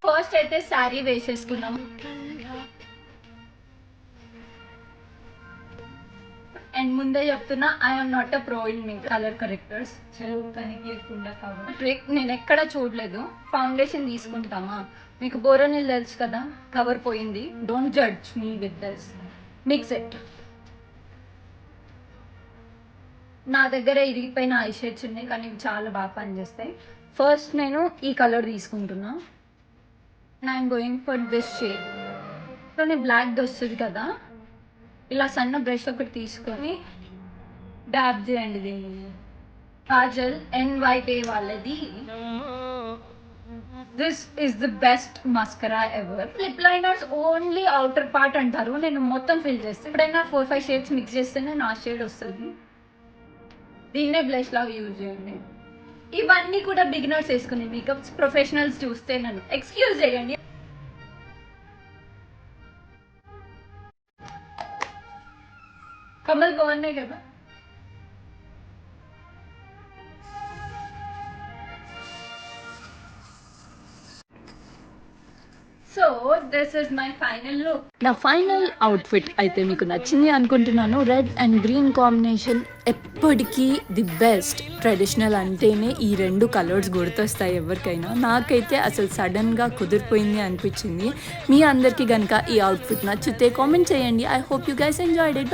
First అయితే శారీ వేసేసుకున్నాం. And ముందే చెప్తున్నా, I'm not a pro in colour correctors. Trick నేను ఎక్కడ చూడలేదు. ఫౌండేషన్ తీసుకుంటామా, మీకు బోరోనిల్ తెలుసు కదా, కవర్ పోయింది. Don't judge me with this. Mix it. నా దగ్గర ఇరిగిపోయిన ఐ షేడ్స్ ఉన్నాయి, కానీ ఇవి చాలా బాగా పనిచేస్తాయి. ఫస్ట్ నేను ఈ కలర్ తీసుకుంటున్నా. I'm going for this shade. కానీ బ్లాక్ వస్తుంది కదా, ఇలా సన్న బ్రష్ ఒకటి తీసుకొని డాబ్ చేయండి దీన్ని. కాజల్ NYK వాళ్ళది. This is the best mascara ever. Lip liners only outer part అంటారు, నేను మొత్తం ఫిల్ చేస్తాను. ఎప్పుడైనా 4-5 షేడ్స్ మిక్స్ చేస్తేనే నా షేడ్ వస్తుంది. దీన్నే బ్లష్ లాగా యూజ్ చేయండి. ఇవన్నీ కూడా బిగినర్స్ వేసుకునే మేకప్స్. ప్రొఫెషనల్స్ చూస్తే నన్ను ఎక్స్క్యూజ్ చేయండి. కమల్ బాగున్నాయి కదా. So this is my final look. నా ఫైనల్ అవుట్ఫిట్ అయితే మీకు నచ్చింది అనుకుంటున్నాను. రెడ్ అండ్ గ్రీన్ కాంబినేషన్ ఎప్పటికీ ది బెస్ట్. ట్రెడిషనల్ అంటేనే ఈ 2 కలర్స్ గుర్తొస్తాయి ఎవరికైనా. నాకైతే అసలు సడన్గా కుదిరిపోయింది అనిపించింది. మీ అందరికీ కనుక ఈ అవుట్ఫిట్ నచ్చితే కామెంట్ చేయండి. I hope you guys enjoyed it.